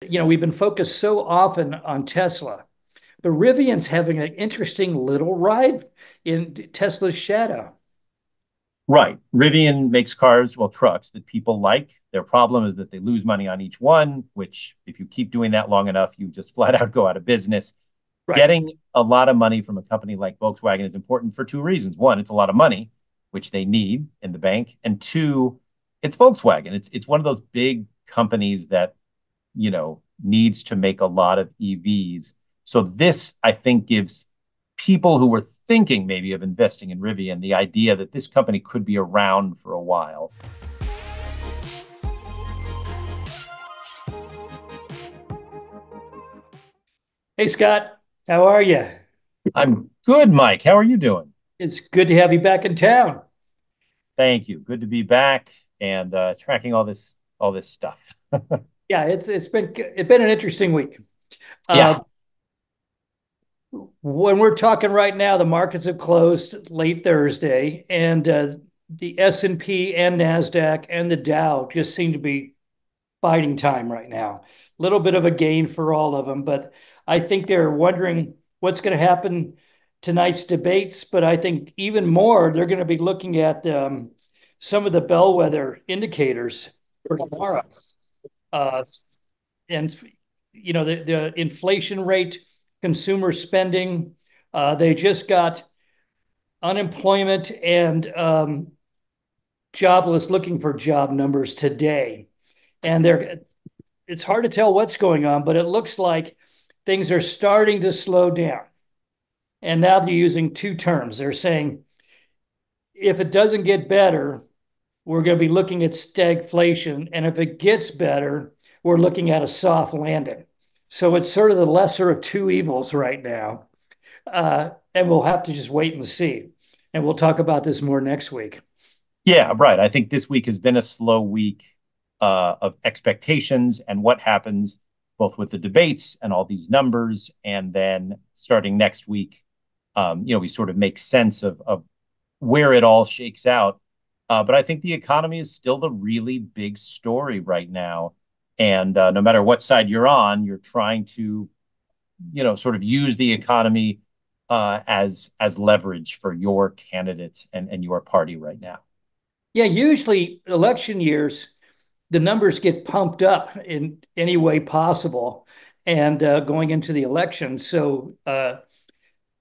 We've been focused so often on Tesla, but Rivian's having an interesting little ride in Tesla's shadow. Right. Rivian makes cars, well, trucks that people like. Their problem is that they lose money on each one, which, if you keep doing that long enough, you just flat out go out of business. Right. Getting a lot of money from a company like Volkswagen is important for two reasons. One, it's a lot of money, which they need in the bank. And two, it's Volkswagen. It's one of those big companies that, needs to make a lot of EVs. So this, I think, gives people who were thinking maybe of investing in Rivian the idea that this company could be around for a while. Hey, Scott, how are you? I'm good, Mike. How are you doing? It's good to have you back in town. Thank you. Good to be back and tracking all this stuff. Yeah, it's been an interesting week. Yeah. Uh, when we're talking right now, the markets have closed late Thursday, and the S&P and Nasdaq and the Dow just seem to be biding time right now. A little bit of a gain for all of them, but I think they're wondering what's going to happen tonight's debates. But I think even more, they're going to be looking at some of the bellwether indicators for tomorrow. Uh, and the inflation rate, consumer spending. They just got unemployment and jobless looking for job numbers today, and it's hard to tell what's going on, but it looks like things are starting to slow down. And now they're using two terms. They're saying if it doesn't get better, we're going to be looking at stagflation. And if it gets better, we're looking at a soft landing. So it's sort of the lesser of two evils right now. And we'll have to just wait and see. And we'll talk about this more next week. Yeah, right. I think this week has been a slow week of expectations and what happens both with the debates and all these numbers. And then starting next week, we sort of make sense of where it all shakes out. But I think the economy is still the really big story right now. And no matter what side you're on, you're trying to, sort of use the economy as leverage for your candidates and your party right now. Yeah, usually election years, the numbers get pumped up in any way possible and going into the election. So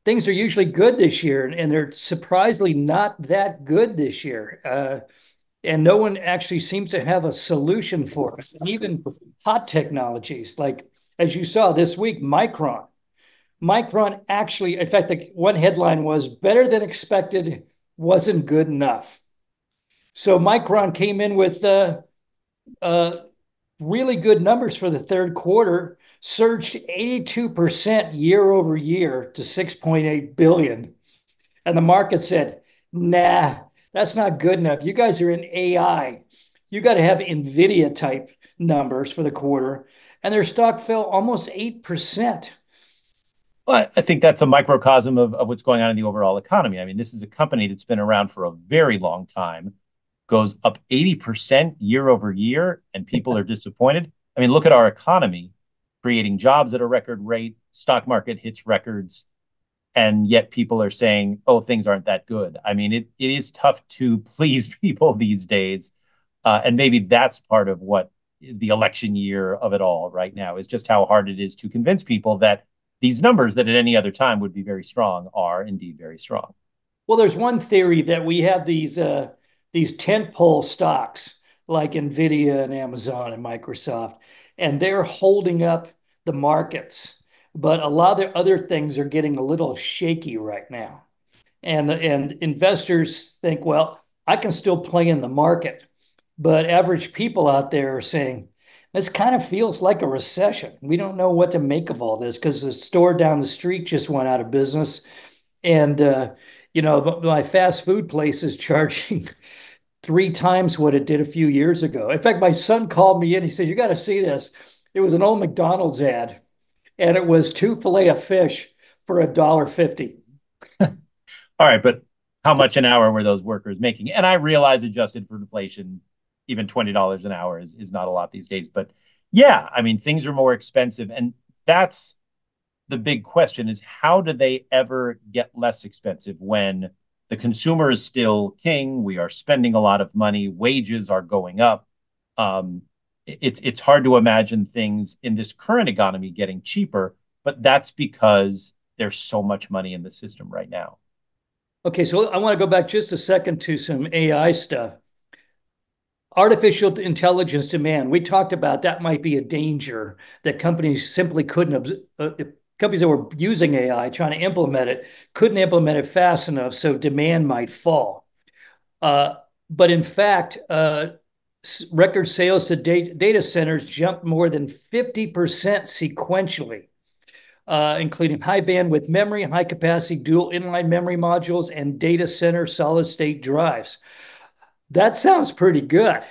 things are usually good this year, and they're surprisingly not that good this year. And no one actually seems to have a solution for us. And even hot technologies, like as you saw this week, Micron. Micron actually, in fact, the one headline was better than expected, wasn't good enough. So Micron came in with uh, really good numbers for the third quarter, surged 82% year over year to 6.8 billion. And the market said, nah, that's not good enough. You guys are in AI. You got to have NVIDIA type numbers for the quarter. And their stock fell almost 8%. Well, I think that's a microcosm of what's going on in the overall economy. I mean, this is a company that's been around for a very long time, goes up 80% year over year, and people are disappointed. I mean, look at our economy creating jobs at a record rate, stock market hits records, and yet people are saying, oh, things aren't that good. I mean, it is tough to please people these days. And maybe that's part of what is the election year of it all right now, is just how hard it is to convince people that these numbers that at any other time would be very strong are indeed very strong. Well, there's one theory that we have these tentpole stocks like Nvidia and Amazon and Microsoft, and they're holding up the markets. But a lot of the other things are getting a little shaky right now. And investors think, well, I can still play in the market, but average people out there are saying this kind of feels like a recession. We don't know what to make of all this because the store down the street just went out of business, and my fast food place is charging three times what it did a few years ago. In fact, my son called me in. He said, "You got to see this." It was an old McDonald's ad, and it was two fillet of fish for $1.50. All right, but how much an hour were those workers making? And I realize adjusted for inflation, even $20 an hour is not a lot these days. But Yeah, I mean, things are more expensive. And that's the big question is how do they ever get less expensive when the consumer is still king? We are spending a lot of money, wages are going up. Um, it's hard to imagine things in this current economy getting cheaper, but that's because there's so much money in the system right now. Okay, so I want to go back just a second to some AI stuff. Artificial intelligence demand. We talked about that might be a danger that companies simply couldn't, companies that were using AI, trying to implement it, couldn't implement it fast enough, so demand might fall. Uh, but in fact, record sales to data centers jumped more than 50% sequentially, including high bandwidth memory, high capacity dual inline memory modules, and data center solid state drives. That sounds pretty good.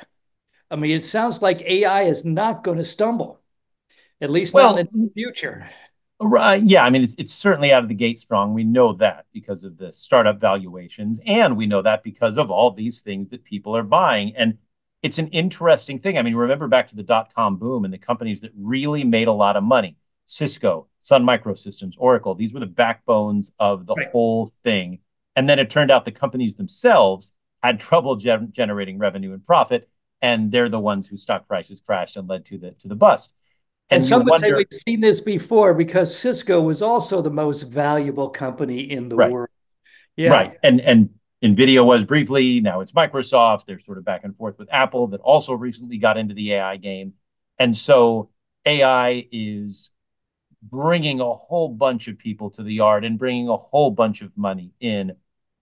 I mean, it sounds like AI is not going to stumble, at least not in Well, the future. Yeah, I mean, it's certainly out of the gate strong. We know that because of the startup valuations, and we know that because of all these things that people are buying. And it's an interesting thing. I mean, remember back to the dot-com boom and the companies that really made a lot of money. Cisco, Sun Microsystems, Oracle, these were the backbones of the Right. whole thing. And then it turned out the companies themselves had trouble generating revenue and profit, and they're the ones whose stock prices crashed and led to the bust. And And you some would say we've wonder, seen this before because Cisco was also the most valuable company in the right? world. Yeah. Right. And Nvidia was briefly, now it's Microsoft. They're sort of back and forth with Apple that also recently got into the AI game. And so AI is bringing a whole bunch of people to the yard and bringing a whole bunch of money in.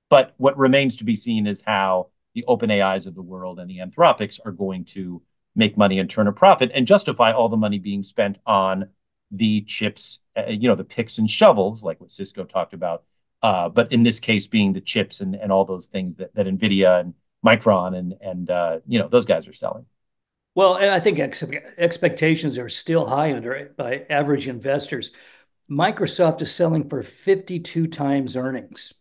But what remains to be seen is how the open AIs of the world and the Anthropics are going to make money and turn a profit and justify all the money being spent on the chips, the picks and shovels, like what Cisco talked about. But in this case, being the chips and all those things that NVIDIA and Micron and those guys are selling. Well, and I think expectations are still high under it by average investors. Microsoft is selling for 52 times earnings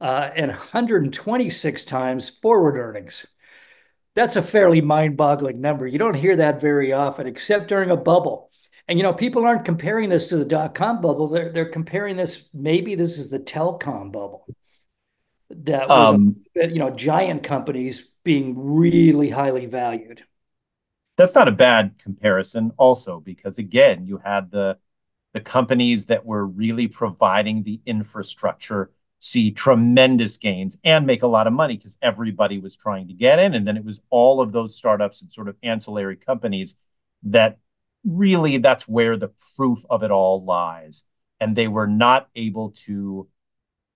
and 126 times forward earnings. That's a fairly mind-boggling number. You don't hear that very often, except during a bubble. And people aren't comparing this to the dot-com bubble. They're comparing this. Maybe this is the telecom bubble that was, Um, giant companies being really highly valued. that's not a bad comparison, also, because again, you had the companies that were really providing the infrastructure see tremendous gains and make a lot of money because everybody was trying to get in. And then it was all of those startups and sort of ancillary companies that really that's where the proof of it all lies. And they were not able to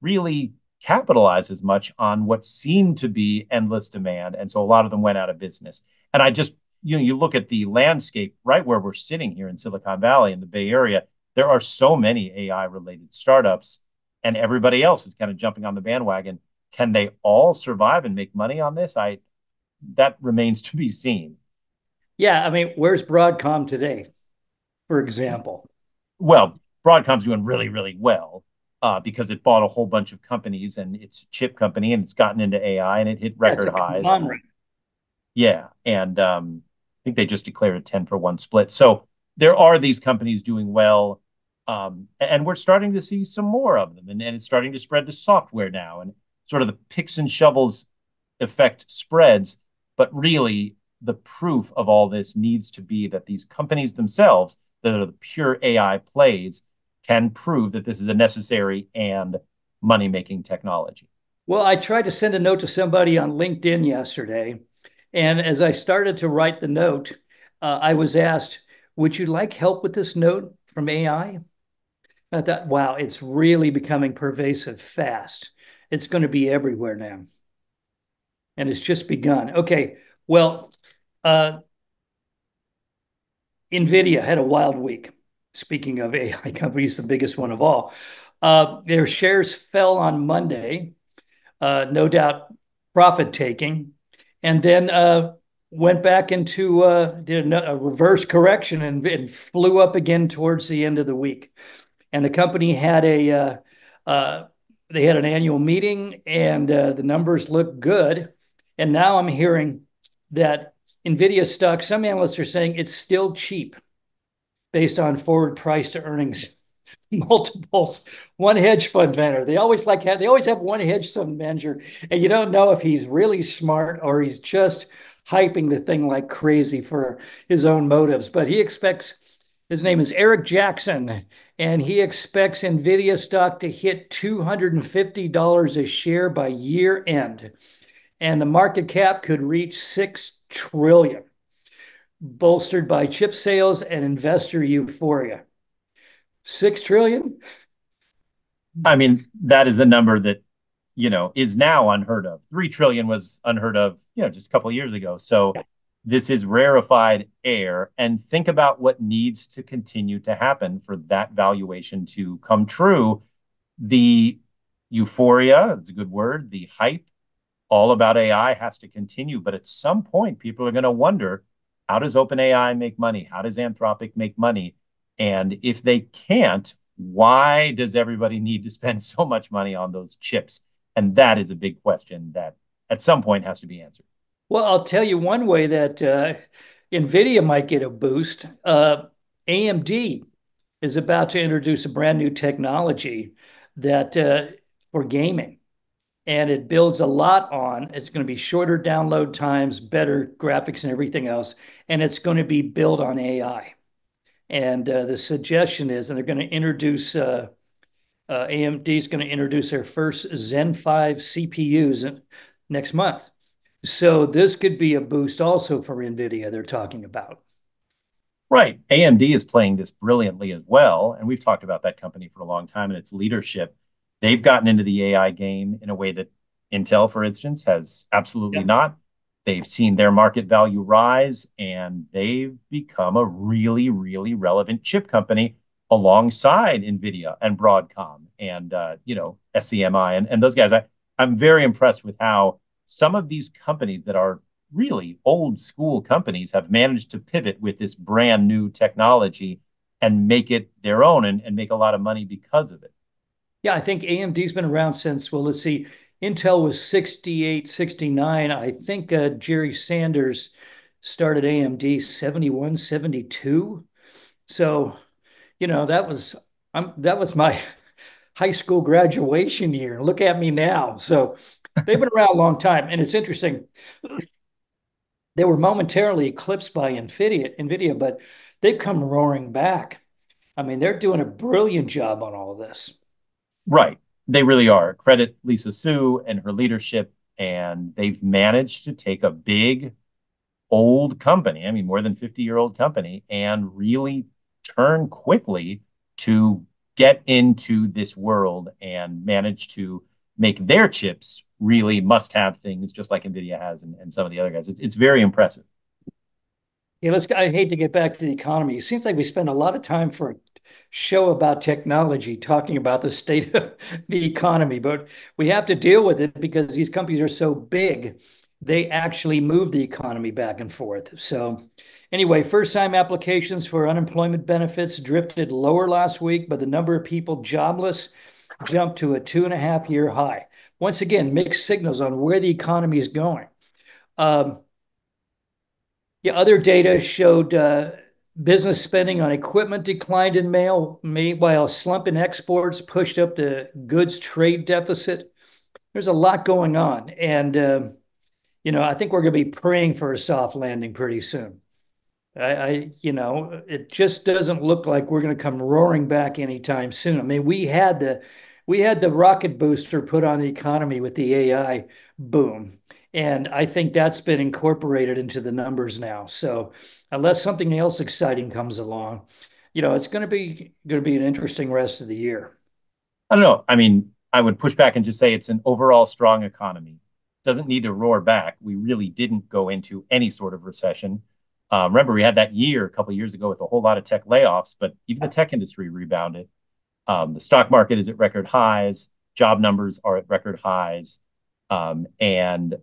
really capitalize as much on what seemed to be endless demand. And so a lot of them went out of business. And I just, you look at the landscape right where we're sitting here in Silicon Valley in the Bay Area, there are so many AI related startups, and everybody else is kind of jumping on the bandwagon. Can they all survive and make money on this? That remains to be seen. Yeah, I mean, where's Broadcom today, for example? Well, Broadcom's doing really, really well because it bought a whole bunch of companies and it's a chip company and it's gotten into AI and it hit Yeah, it's record a highs. conglomerate. Yeah. And I think they just declared a 10-for-1 split. So there are these companies doing well. And we're starting to see some more of them. And it's starting to spread to software now. And sort of the picks and shovels effect spreads. But really, the proof of all this needs to be that these companies themselves, that are the pure AI plays, can prove that this is a necessary and money making technology. Well, I tried to send a note to somebody on LinkedIn yesterday. And as I started to write the note, I was asked, would you like help with this note from AI? I thought, wow, it's really becoming pervasive fast. It's going to be everywhere now. And it's just begun. Okay. Well, uh, NVIDIA had a wild week. Speaking of AI companies, the biggest one of all. Their shares fell on Monday, no doubt profit taking, and then went back into did a reverse correction and flew up again towards the end of the week. And the company had they had an annual meeting, and the numbers look good. And now I'm hearing that NVIDIA stock, some analysts are saying it's still cheap based on forward price to earnings multiples. One hedge fund manager. They always have one hedge fund manager, and you don't know if he's really smart or he's just hyping the thing like crazy for his own motives. But he expects his name is Eric Jackson, and he expects Nvidia stock to hit $250 a share by year end, and the market cap could reach 6 trillion, bolstered by chip sales and investor euphoria. 6 trillion. I mean, that is a number that, is now unheard of. 3 trillion was unheard of, just a couple of years ago. So this is rarefied air. And think about what needs to continue to happen for that valuation to come true. The euphoria, it's a good word, the hype all about AI has to continue. But at some point, people are going to wonder, how does OpenAI make money? How does Anthropic make money? And if they can't, why does everybody need to spend so much money on those chips? And that is a big question that at some point has to be answered. Well, I'll tell you one way that NVIDIA might get a boost. AMD is about to introduce a brand new technology that for gaming, and it builds a lot on. It's going to be shorter download times, better graphics, and everything else, and it's going to be built on AI. And the suggestion is, and they're going to introduce AMD is going to introduce their first Zen 5 CPUs next month. So this could be a boost also for NVIDIA, they're talking about. Right. AMD is playing this brilliantly as well. And we've talked about that company for a long time and its leadership. They've gotten into the AI game in a way that Intel, for instance, has absolutely not. They've seen their market value rise, and they've become a really, really relevant chip company alongside NVIDIA and Broadcom and, SCMI and those guys. I'm very impressed with how some of these companies that are really old school companies have managed to pivot with this brand new technology and make it their own and make a lot of money because of it. Yeah, I think AMD's been around since, well, let's see, Intel was 68, 69. I think Jerry Sanders started AMD 71, 72. So, that was my high school graduation year. Look at me now. So they've been around a long time. And it's interesting. They were momentarily eclipsed by NVIDIA, but they've come roaring back. I mean, they're doing a brilliant job on all of this. Right. They really are. Credit Lisa Su and her leadership. And they've managed to take a big old company, I mean, more than 50-year-old company, and really turn quickly to get into this world and manage to make their chips really must-have things, just like NVIDIA has and some of the other guys. It's very impressive. Yeah, I hate to get back to the economy. It seems like we spend a lot of time for a show about technology talking about the state of the economy, but we have to deal with it because these companies are so big. They actually move the economy back and forth. So anyway, first-time applications for unemployment benefits drifted lower last week, but the number of people jobless jumped to a 2.5-year high. Once again, mixed signals on where the economy is going. Yeah, other data showed business spending on equipment declined in May, while a slump in exports pushed up the goods trade deficit. There's a lot going on. And, I think we're going to be praying for a soft landing pretty soon. It just doesn't look like we're going to come roaring back anytime soon. I mean, we had the rocket booster put on the economy with the AI boom, and I think that's been incorporated into the numbers now. So unless something else exciting comes along, it's going to be an interesting rest of the year. I don't know. I mean, I would push back and just say it's an overall strong economy. Doesn't need to roar back. We really didn't go into any sort of recession. Remember, we had that year a couple of years ago with a whole lot of tech layoffs, but even the tech industry rebounded. The stock market is at record highs. Job numbers are at record highs. And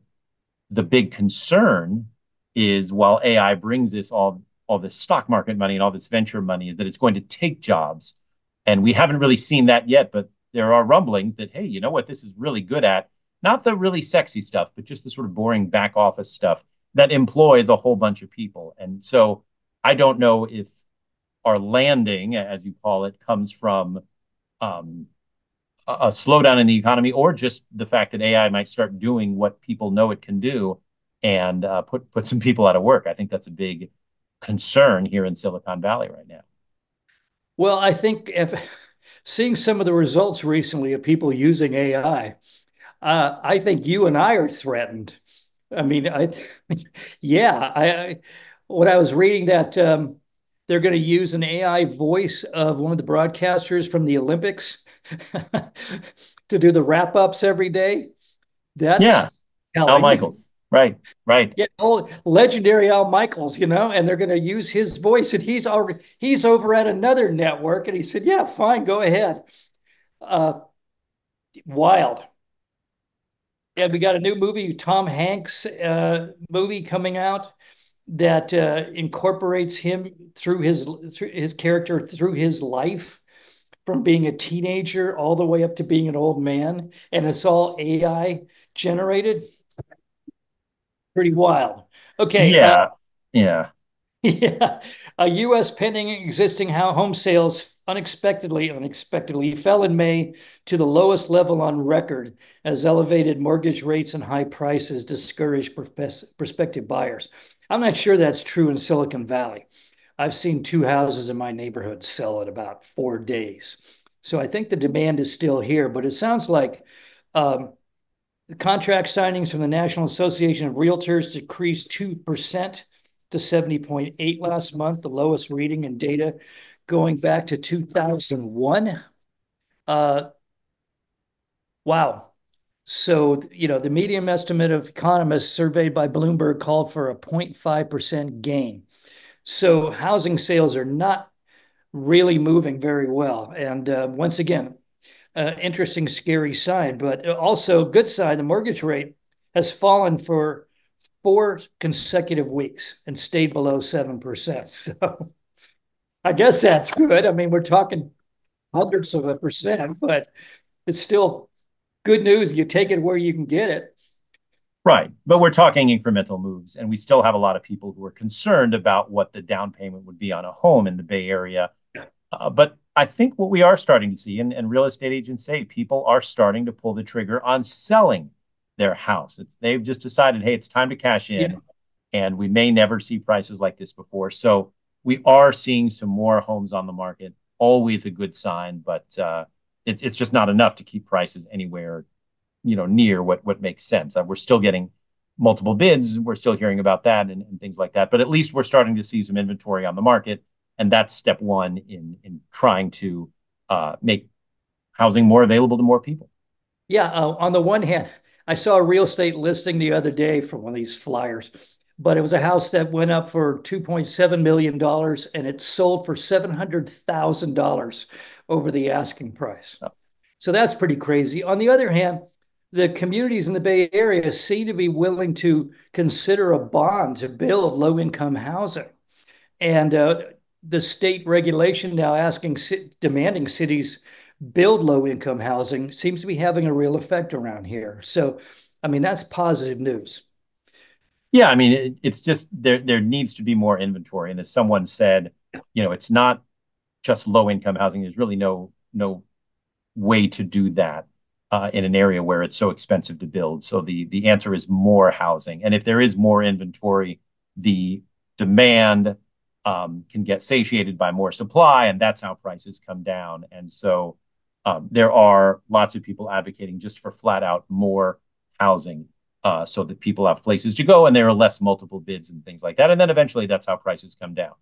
the big concern is, while AI brings us all this stock market money and all this venture money, is that it's going to take jobs. And we haven't really seen that yet, but there are rumblings that, hey, you know what this is really good at? Not the really sexy stuff, but just the sort of boring back office stuff. that employs a whole bunch of people. And so I don't know if our landing, as you call it, comes from um, a slowdown in the economy or just the fact that AI might start doing what people know it can do and put some people out of work. I think that's a big concern here in Silicon Valley right now. Well, I think if seeing some of the results recently of people using AI, I think you and I are threatened. I mean, yeah, when I was reading that they're going to use an AI voice of one of the broadcasters from the Olympics to do the wrap ups every day. Yeah, That's Al telling. Michaels. Right, right. Yeah, old legendary Al Michaels, and they're going to use his voice, and he's over at another network, and he said, "Yeah, fine, go ahead." Uh, Wild. Yeah, we got a new movie, Tom Hanks movie coming out that incorporates him through his character through his life from being a teenager all the way up to being an old man, and it's all AI generated. Pretty wild. Okay, Yeah, yeah. yeah, U.S. pending existing home sales unexpectedly fell in May to the lowest level on record as elevated mortgage rates and high prices discouraged prospective buyers. I'm not sure that's true in Silicon Valley. I've seen two houses in my neighborhood sell in about 4 days. So I think the demand is still here, but it sounds like the contract signings from the National Association of Realtors decreased 2% to 70.8 last month, the lowest reading in data going back to 2001. Uh, wow. So, the median estimate of economists surveyed by Bloomberg called for a 0.5% gain. So, housing sales are not really moving very well. And once again, interesting, scary sign, but also good sign. The mortgage rate has fallen for 4 consecutive weeks and stayed below 7%. So I guess that's good. I mean, we're talking hundreds of a percent, but it's still good news. You take it where you can get it. Right. But we're talking incremental moves, and we still have a lot of people who are concerned about what the down payment would be on a home in the Bay Area. But I think what we are starting to see, and real estate agents say, people are starting to pull the trigger on selling their house. They've just decided, hey, it's time to cash Yeah. in, and we may never see prices like this before. So we are seeing some more homes on the market. Always a good sign, but it's just not enough to keep prices anywhere near what makes sense. We're still getting multiple bids. We're still hearing about that and things like that. But at least we're starting to see some inventory on the market, and that's step one in trying to make housing more available to more people. Yeah. On the one hand, I saw a real estate listing the other day for one of these flyers, but it was a house that went up for $2.7 million and it sold for $700,000 over the asking price. So that's pretty crazy. On the other hand, the communities in the Bay Area seem to be willing to consider a bond to build low income housing. And the state regulation now demanding cities build low income housing seems to be having a real effect around here. So, I mean, that's positive news. Yeah, I mean, it's just there needs to be more inventory. And as someone said, it's not just low income housing. There's really no way to do that in an area where it's so expensive to build. So the answer is more housing. And if there is more inventory, the demand can get satiated by more supply, and that's how prices come down. And so there are lots of people advocating just for flat out more housing so that people have places to go and there are less multiple bids and things like that. And then eventually that's how prices come down.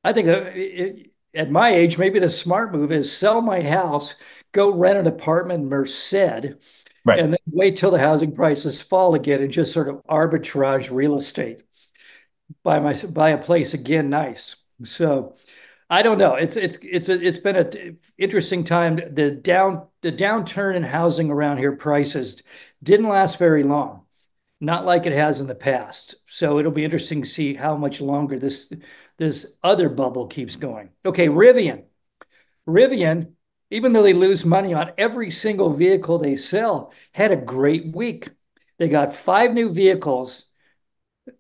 I think at my age, maybe the smart move is sell my house, go rent an apartment in Merced, and Right. then wait till the housing prices fall again and just sort of arbitrage real estate. Buy a place again, nice. So I don't know. It's been an interesting time. The downturn in housing around here prices didn't last very long, not like it has in the past. So it'll be interesting to see how much longer this other bubble keeps going. Okay, Rivian, even though they lose money on every single vehicle they sell, had a great week. They got 5 new vehicles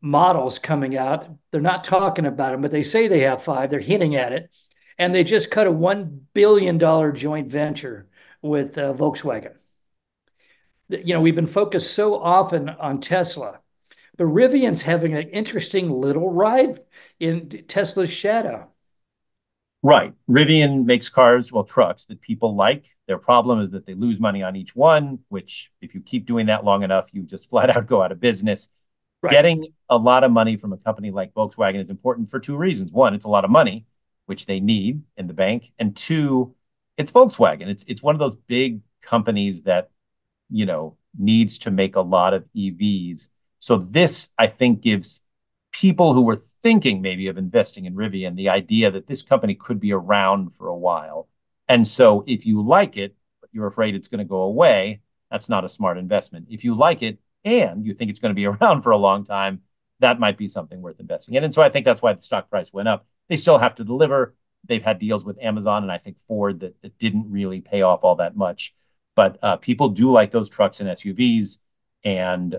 models coming out. They're not talking about them, but they say they have five. They're hinting at it. And they just cut a $1 billion joint venture with Volkswagen. We've been focused so often on Tesla, but Rivian's having an interesting little ride in Tesla's shadow. Right. Rivian makes cars, well, trucks that people like. Their problem is that they lose money on each one, which if you keep doing that long enough, you just flat out go out of business. Right. Getting a lot of money from a company like Volkswagen is important for two reasons. One, it's a lot of money, which they need in the bank. And two, it's Volkswagen. It's one of those big companies that, needs to make a lot of EVs. So this, I think, gives people who were thinking maybe of investing in Rivian the idea that this company could be around for a while. And so if you like it, but you're afraid it's going to go away, that's not a smart investment. If you like it and you think it's going to be around for a long time, that might be something worth investing in. And so I think that's why the stock price went up. They still have to deliver. They've had deals with Amazon and I think Ford that didn't really pay off all that much. But people do like those trucks and SUVs. And,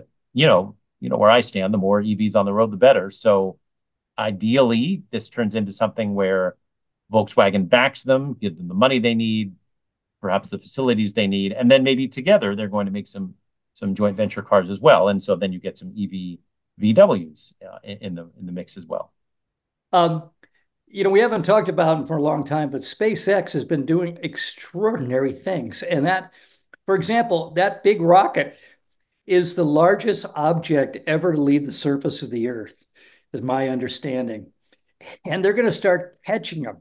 where I stand, the more EVs on the road, the better. So ideally, this turns into something where Volkswagen backs them, give them the money they need, perhaps the facilities they need, and then maybe together they're going to make some joint venture cars as well. And so then you get some EV VWs in the mix as well. Um, we haven't talked about them for a long time, but SpaceX has been doing extraordinary things. And that, for example, that big rocket is the largest object ever to leave the surface of the Earth, is my understanding. And they're going to start catching them.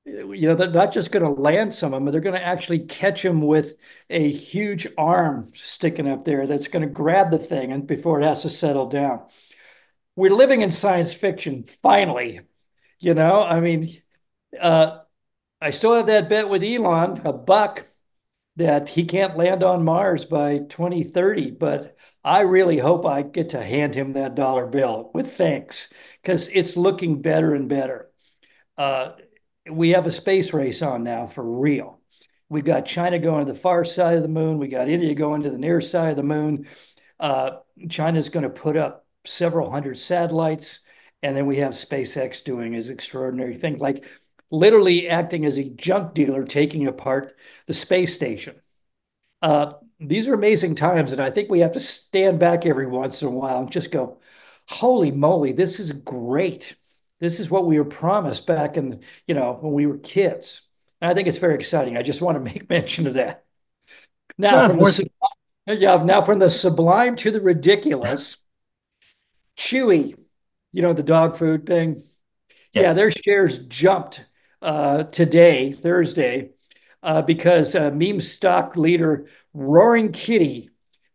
They're not just going to land some of them, they're going to actually catch them with a huge arm sticking up there that's going to grab the thing and before it has to settle down. We're living in science fiction, finally. I mean, uh, I still have that bet with Elon, a buck, that he can't land on Mars by 2030, but I really hope I get to hand him that dollar bill with thanks because it's looking better and better. Uh, we have a space race on now for real. We've got China going to the far side of the moon. We got India going to the near side of the moon. Uh, China's going to put up several hundred satellites. And then we have SpaceX doing his extraordinary things, like literally acting as a junk dealer, taking apart the space station. These are amazing times, and I think we have to stand back every once in a while and just go, "Holy moly, this is great! This is what we were promised back in, when we were kids." And I think it's very exciting. I just want to make mention of that. Now, No, it's from worth. the yeah, now from the sublime to the ridiculous, Chewy, the dog food thing. Yeah, Yes. their shares jumped today, Thursday, because meme stock leader Roaring Kitty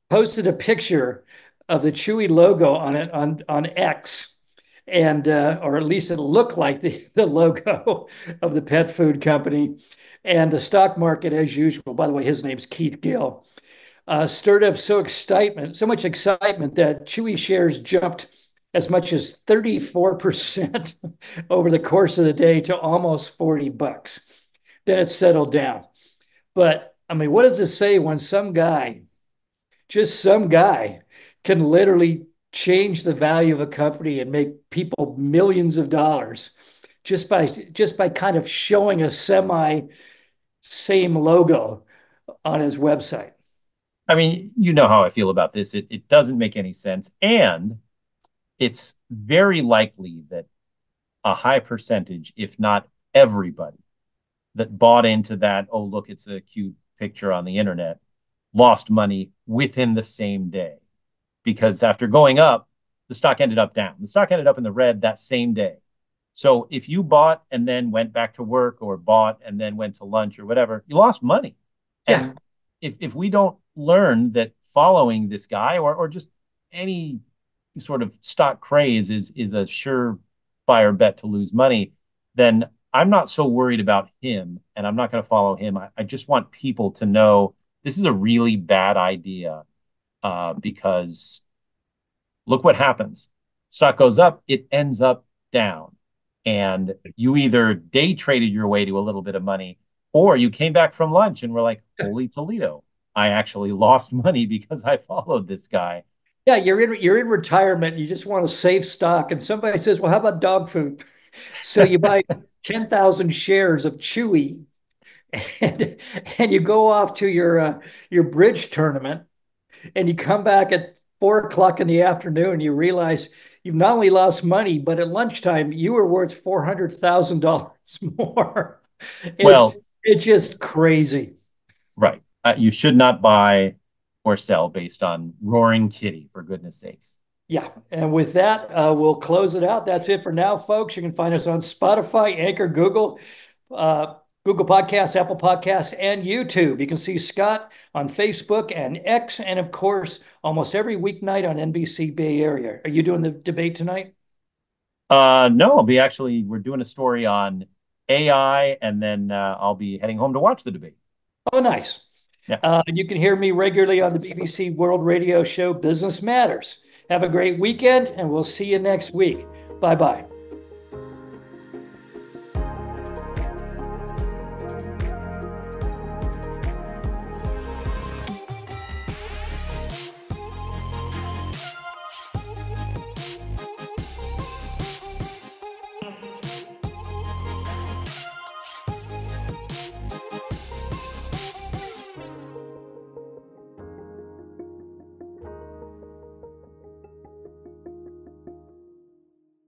posted a picture of the Chewy logo on it on X, and or at least it looked like the logo of the pet food company. And the stock market, as usual, by the way, his name's Keith Gill, stirred up so much excitement that Chewy shares jumped as much as 34% over the course of the day to almost $40. Then it settled down. But I mean, what does it say when just some guy, can literally change the value of a company and make people millions of dollars just by kind of showing a semi same logo on his website? I mean, you know how I feel about this. It doesn't make any sense. And it's very likely that a high percentage, if not everybody, that bought into that, oh, look, it's a cute picture on the internet, lost money within the same day. Because after going up, the stock ended up down. The stock ended up in the red that same day. So if you bought and then went back to work or bought and then went to lunch or whatever, you lost money. Yeah. And if we don't learn that following this guy or just any sort of stock craze is a surefire bet to lose money, then I'm not so worried about him and I'm not going to follow him. I just want people to know this is a really bad idea because look what happens. Stock goes up, it ends up down. And you either day traded your way to a little bit of money or you came back from lunch and were like, holy Toledo, I actually lost money because I followed this guy. Yeah, you're in retirement. You just want to save stock, and somebody says, "Well, how about dog food?" So you buy 10,000 shares of Chewy, and and you go off to your bridge tournament, and you come back at 4 o'clock in the afternoon. And you realize you've not only lost money, but at lunchtime you were worth $400,000 more. It's Well, it's just crazy. right. You should not buy or sell based on roaring kitty, for goodness sakes. Yeah. And with that, we'll close it out. That's it for now, folks. You can find us on Spotify, Anchor, uh, Google Podcasts, Apple Podcasts, and YouTube. You can see Scott on Facebook and X, and of course, almost every weeknight on NBC Bay Area. Are you doing the debate tonight? No, we're doing a story on AI, and then I'll be heading home to watch the debate. Oh, nice. Yeah. You can hear me regularly on the BBC World Radio show Business Matters. Have a great weekend, and we'll see you next week. Bye bye.